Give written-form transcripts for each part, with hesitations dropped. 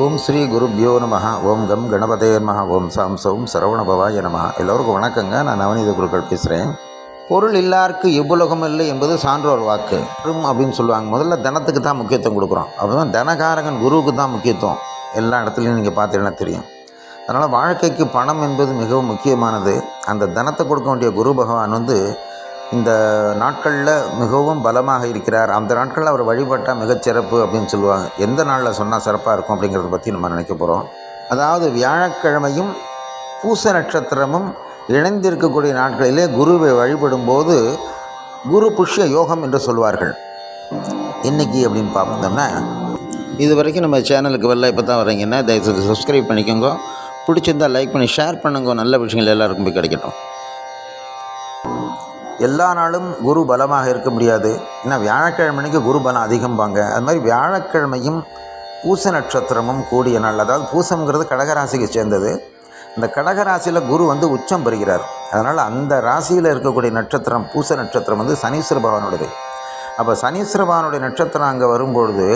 ஓம் ஸ்ரீ குருப்யோ நம. ஓம் கம் கணபதே நம. ஓம் சாம் சௌம் சரவணபவாய நம. எல்லோருக்கும் வணக்கங்க. நான் நவநீத குருக்கள் பேசுகிறேன். பொருள் இல்லாருக்கு இவ்வுலகம் இல்லை என்பது சான்றோர் வாக்கு அப்படின்னு சொல்லுவாங்க. முதல்ல தனத்துக்கு தான் முக்கியத்துவம் கொடுக்குறோம். அப்போ தான் தனகாரகன் குருவுக்கு தான் முக்கியத்துவம். எல்லா இடத்துலையும் நீங்கள் பார்த்தீங்கன்னா தெரியும். அதனால் வாழ்க்கைக்கு பணம் என்பது மிகவும் முக்கியமானது. அந்த தனத்தை கொடுக்க வேண்டிய குரு பகவான் இந்த நாட்களில் மிகவும் பலமாக இருக்கிறார். அந்த நாட்களில் அவர் வழிபட்டால் மிகச்சிறப்பு அப்படின்னு சொல்லுவாங்க. எந்த நாளில் சொன்னால் சிறப்பாக இருக்கும் அப்படிங்கிறத பற்றி நம்ம நினைக்க போகிறோம். அதாவது வியாழக்கிழமையும் பூச நட்சத்திரமும் இணைந்திருக்கக்கூடிய நாட்களிலே குருவை வழிபடும்போது குரு புஷ்ய யோகம் என்று சொல்வார்கள். இன்றைக்கி அப்படின்னு பார்த்தோம்னா, இது வரைக்கும் நம்ம சேனலுக்கு வரல, இப்போ தான் வரீங்கன்னா தயவுசெய்து சப்ஸ்கிரைப் பண்ணிக்கோங்க. பிடிச்சிருந்தால் லைக் பண்ணி ஷேர் பண்ணுங்க. நல்ல விஷயங்கள் எல்லாருக்கும் போய் கிடைக்கட்டும். எல்லா நாளும் குரு பலமாக இருக்க முடியாது. ஏன்னா வியாழக்கிழமைக்கு குரு பலம் அதிகம்பாங்க. அது மாதிரி வியாழக்கிழமையும் பூச நட்சத்திரமும் கூடிய நாள். அதாவது பூசம்ங்கிறது கடகராசிக்கு சேர்ந்தது. இந்த கடகராசியில் குரு உச்சம் பெறுகிறார். அதனால் அந்த ராசியில் இருக்கக்கூடிய நட்சத்திரம் பூச நட்சத்திரம் சனீஸ்வர பகவானுடையது. அப்போ சனீஸ்வர பகவானுடைய நட்சத்திரம் அங்கே வரும்பொழுது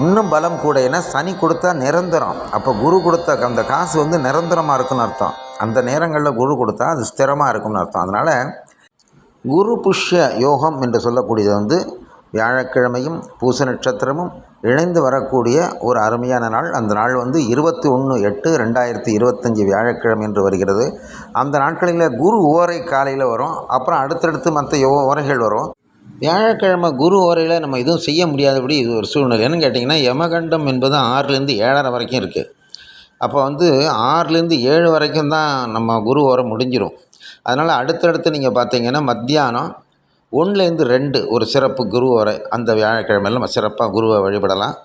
இன்னும் பலம் கூட. ஏன்னா சனி கொடுத்தா நிரந்தரம். அப்போ குரு கொடுத்த அந்த காசு நிரந்தரமாக இருக்குன்னு அர்த்தம். அந்த நேரங்களில் குரு கொடுத்தா அது ஸ்திரமாக இருக்கும்னு அர்த்தம். அதனால் குரு புஷ்ய யோகம் என்று சொல்லக்கூடியது வியாழக்கிழமையும் பூச நட்சத்திரமும் இணைந்து வரக்கூடிய ஒரு அருமையான நாள். அந்த நாள் 21/8/2025 வியாழக்கிழமை என்று வருகிறது. அந்த நாட்களில் குரு ஓரை காலையில் வரும். அப்புறம் அடுத்தடுத்து மற்ற ஓரைகள் வரும். வியாழக்கிழமை குரு ஓரையில் நம்ம எதுவும் செய்ய முடியாதபடி இது ஒரு சூழ்நிலை. என்னன்னு கேட்டிங்கன்னா, யமகண்டம் என்பது 6லேருந்து 7:30 வரைக்கும் இருக்குது. அப்போ 6லேருந்து 7 வரைக்கும் தான் நம்ம குரு ஓரை முடிஞ்சிடும். அதனால் அடுத்தடுத்து நீங்கள் பார்த்தீங்கன்னா மத்தியானம் 1லேருந்து 2 ஒரு சிறப்பு குரு ஓரை. அந்த வியாழக்கிழமையில் நம்ம சிறப்பாக குருவை வழிபடலாம்.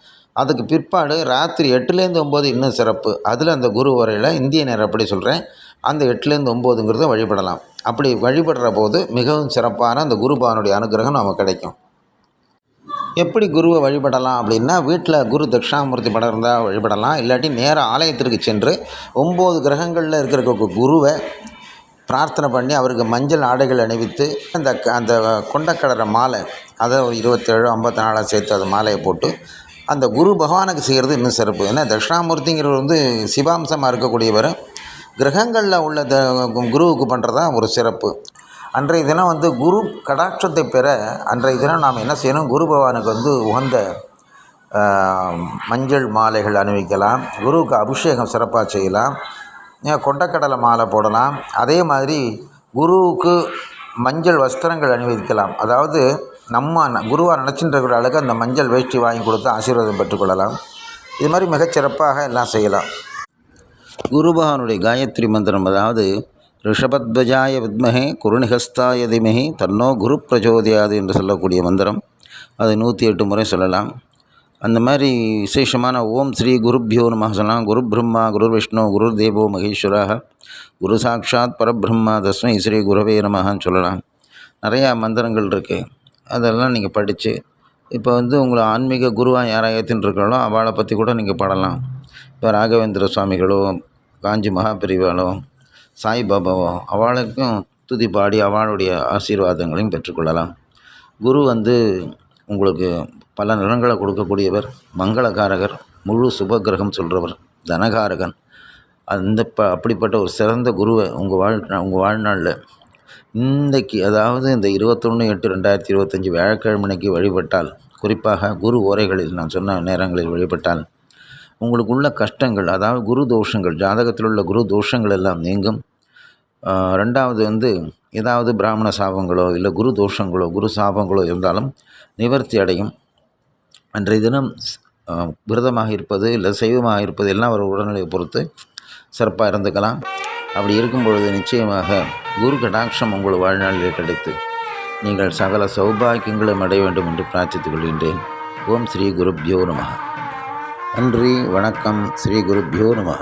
அதுக்கு பிற்பாடு ராத்திரி 8லேருந்து 9 இன்னும் சிறப்பு. அதில் அந்த குரு ஓரையில் இந்திய நேரம் அப்படி சொல்கிறேன், அந்த 8லேருந்து 9ங்கிறத வழிபடலாம். அப்படி வழிபடுற போது மிகவும் சிறப்பான அந்த குருபானுடைய அனுகிரகம் நமக்கு கிடைக்கும். எப்படி குருவை வழிபடலாம் அப்படின்னா, வீட்டில் குரு தட்சிணாமூர்த்தி படம் இருந்தால் வழிபடலாம். இல்லாட்டி நேராக ஆலயத்திற்கு சென்று 9 கிரகங்களில் இருக்கிற குருவை பிரார்த்தனை பண்ணி அவருக்கு மஞ்சள் ஆடைகள் அணிவித்து அந்த கொண்டக்கடலை மாலை அதை 27 54 சேர்த்து அந்த மாலையை போட்டு அந்த குரு பகவானுக்கு செய்கிறது இன்னும் சிறப்பு. ஏன்னா தட்சிணாமூர்த்திங்கிறவர் சிவாம்சமாக இருக்கக்கூடியவர். கிரகங்களில் உள்ள குருவுக்கு பண்ணுறதா ஒரு சிறப்பு. அன்றைய தினம் குரு கடாட்சத்தை பெற அன்றைய தினம் நாம் என்ன செய்யணும், குரு பகவானுக்கு உகந்த மஞ்சள் மாலைகள் அணிவிக்கலாம். குருவுக்கு அபிஷேகம் சிறப்பாக செய்யலாம். கொண்டக்கடலை மாலை போடலாம். அதே மாதிரி குருவுக்கு மஞ்சள் வஸ்திரங்கள் அணிவிக்கலாம். அதாவது நம்ம குருவாக நினச்சின்ற அளவுக்கு அந்த மஞ்சள் வேஷ்டி வாங்கி கொடுத்து ஆசீர்வாதம் பெற்றுக்கொள்ளலாம். இது மாதிரி மிகச்சிறப்பாக எல்லாம் செய்யலாம். குரு பகவானுடைய காயத்ரி மந்திரம், அதாவது ரிஷபத்வஜாய வித்மஹே குருநிகஸ்தாய தீமஹி தன்னோ குரு பிரச்சோதயாது என்று சொல்லக்கூடிய மந்திரம். அது 108 முறை சொல்லலாம். அந்த மாதிரி விசேஷமான ஓம் ஸ்ரீ குருப்யோ நம சொல்லலாம். குரு பிரம்மா குரு விஷ்ணு குரு தேவோ மகேஸ்வராக குரு சாட்சாத் பரபிரம்மா தஸ்மை ஸ்ரீ குருவே நமஹான்னு சொல்லலாம். நிறையா மந்திரங்கள் இருக்குது. அதெல்லாம் நீங்கள் படித்து இப்போ உங்களை ஆன்மீக குருவாக யாராக ஏற்றுன்னு அவளை பற்றி கூட நீங்கள் பாடலாம். இப்போ ராகவேந்திர சுவாமிகளோ காஞ்சி மகாபிரிவாலோ சாய்பாபாவோ அவளுக்கும் துதி பாடி அவளுடைய ஆசீர்வாதங்களையும் பெற்றுக்கொள்ளலாம். குரு உங்களுக்கு பல நலன்களை கொடுக்கக்கூடியவர், மங்களகாரகர், முழு சுபகிரகம் சொல்கிறவர், தனகாரகன். அப்படிப்பட்ட ஒரு சிறந்த குருவை உங்கள் வாழ்நாளில் இன்றைக்கி, அதாவது இந்த 21/8/2025 வியாழக்கிழமைக்கு வழிபட்டால், குறிப்பாக குரு ஓரைகளில் நான் சொன்ன நேரங்களில் வழிபட்டால் உங்களுக்கு உள்ள கஷ்டங்கள், அதாவது குரு தோஷங்கள், ஜாதகத்தில் உள்ள குரு தோஷங்கள் எல்லாம் நீங்கும். ரெண்டாவது ஏதாவது பிராமண சாபங்களோ இல்லை குரு தோஷங்களோ குரு சாபங்களோ இருந்தாலும் நிவர்த்தி அடையும். அன்றைய தினம் விரதமாக இருப்பது இல்லை சைவமாக இருப்பது எல்லாம் ஒரு உடல்நிலையை பொறுத்து சிறப்பாக இருந்துக்கலாம். அப்படி இருக்கும் பொழுது நிச்சயமாக குரு கடாட்சம் உங்கள் வாழ்நாளில் கிடைத்து நீங்கள் சகல சௌபாக்கியங்களும் அடைய வேண்டும் என்று பிரார்த்தித்துக் கொள்கின்றேன். ஓம் ஸ்ரீ குருப்யோ நமஹ. நன்றி, வணக்கம். ஸ்ரீ குருப்யோ நமஹ.